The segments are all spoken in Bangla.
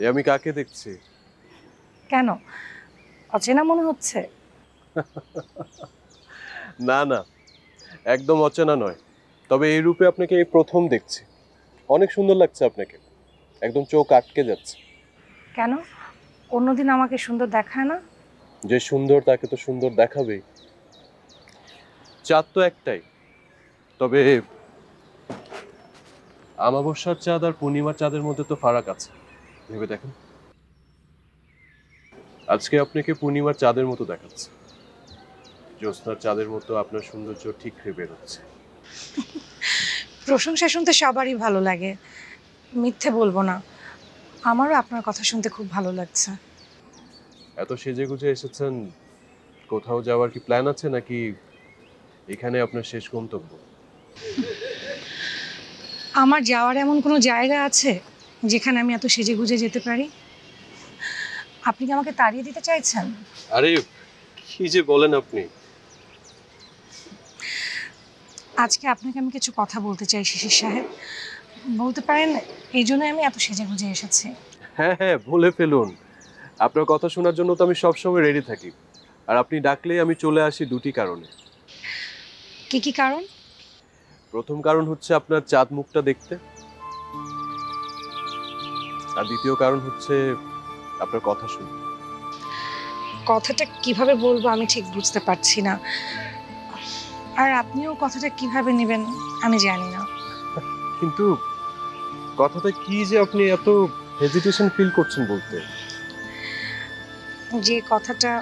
এ আমি কাকে দেখছি? কেন, অচেনা মনে হচ্ছে? না না, একদম অচেনা নয়। তবে এই রূপে আপনাকে এই প্রথম দেখছি। অনেক সুন্দর লাগছে আপনাকে, একদম চোখ আটকে যাচ্ছে। কেন, অন্যদিন আমাকে সুন্দর দেখায় না? যে সুন্দর তাকে তো সুন্দর দেখাবেই। চাঁদ তো একটাই, তবে আমাবস্যার চাঁদ আর পূর্ণিমার চাঁদের মধ্যে তো ফারাক আছে, ভেবে দেখেন। আজকে আপনাকে পূর্ণিমার চাঁদের মতো দেখাচ্ছে, জ্যোৎস্নার চাঁদের মতো আপনার সৌন্দর্য ঠিকরে বেরোচ্ছে। প্রশংসা শুনতে সবারই ভালো লাগে, মিথ্যে বলবো না, আমারও আপনার কথা শুনতে খুব ভালো লাগছে। এত সেজে গুজে এসেছেন, কোথাও যাওয়ার কি প্ল্যান আছে নাকি এখানে আপনার শেষ গন্তব্য? আমার যাওয়ার এমন কোনো জায়গা আছে যেখানে আমি এত সেজে গুজে যেতে পারি? আপনি কি আমাকে তাড়িয়ে দিতে চাইছেন? আরে কি যে বলেন আপনি! আজকে আপনাকে আমি কিছু কথা বলতে চাই শিশির সাহেব, বলতে পারেন এই জন্যই আমি এত সেজে গুজে এসেছি। হ্যাঁ হ্যাঁ, বলে ফেলুন। আপনার কথা শোনার জন্য তো আমি সবসময় রেডি থাকি। আর আপনি ডাকলেই আমি চলে আসি দুটি কারণে। কি কি কারণ? প্রথম কারণ হচ্ছে আপনার চাঁদ মুখটা দেখতে, আর দ্বিতীয় কারণ হচ্ছে আপনার কথা শুনতে। কথাটা কিভাবে বলবো আমি ঠিক বুঝতে পারছি না, আর আপনিও কথাটা কিভাবে নেবেন আমি জানি না। কিন্তু কথাটা কি যে আপনি এত হেজিটেশন ফিল করছেন বলতে? যে কথাটা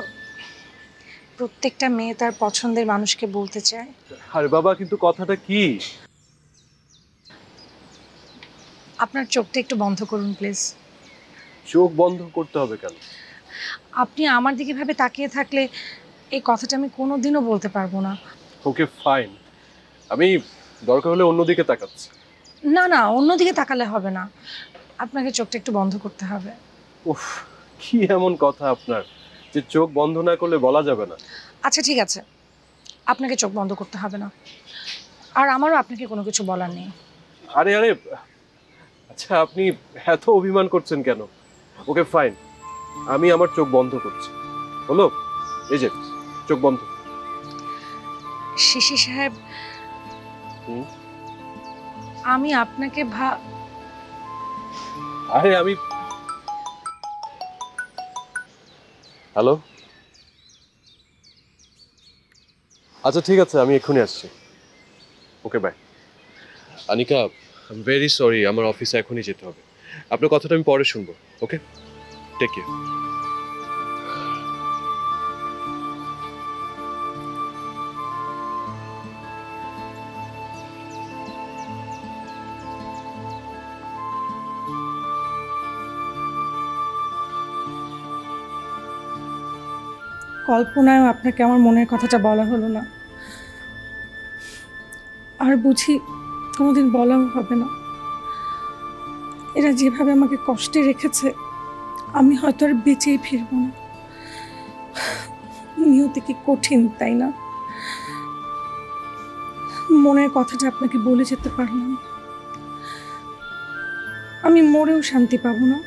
প্রত্যেকটা মেয়ে তার পছন্দের মানুষকে বলতে চায়। আরে বাবা, কিন্তু কথাটা কি? আপনার চোখটা একটু বন্ধ করুন প্লিজ। চোখ বন্ধ করতে হবে কেন? আপনি আমার দিকে ভাবে তাকিয়ে থাকলে এই কথাটা আমি কোনোদিনও বলতে পারবো না। ওকে ফাইন, আমি দরকার হলে অন্যদিকে তাকাচ্ছি। না না, অন্যদিকে তাকালে হবে না, আপনাকে চোখটা একটু বন্ধ করতে হবে। উফ, কি এমন কথা আপনার যে চোখ বন্ধ না করলে বলা যাবে না? আচ্ছা ঠিক আছে, আপনাকে চোখ বন্ধ করতে হবে না, আর আমারও আপনাকে কোনো কিছু বলার নেই। আরে আরে, আচ্ছা আপনি এত অভিমান করছেন কেন? ওকে ফাইন, আমি আমার চোখ বন্ধ করছি। হলো, এই যে চোখ বন্ধ। শিশির সাহেব, হুম? আমি আপনাকে আরে আমি, হ্যালো, আচ্ছা ঠিক আছে, আমি এক্ষুনি আসছি। Okay bye. Anika, I am very sorry, আমার অফিসে এখনই যেতে হবে। আপনার কথাটা আমি পরে শুনবো। ওকে, টেক কেয়ার। কল্পনায় আপনাকে আমার মনের কথাটা বলা হলো না, আর বুঝি কোনোদিন বলাও হবে না। এরা যেভাবে আমাকে কষ্টে রেখেছে আমি হয়তো আর বেঁচেই ফিরবো না। নিয়তি কি কঠিন, তাই না? মনের কথাটা আপনাকে বলে যেতে পারলাম, আমি মরেও শান্তি পাবো না।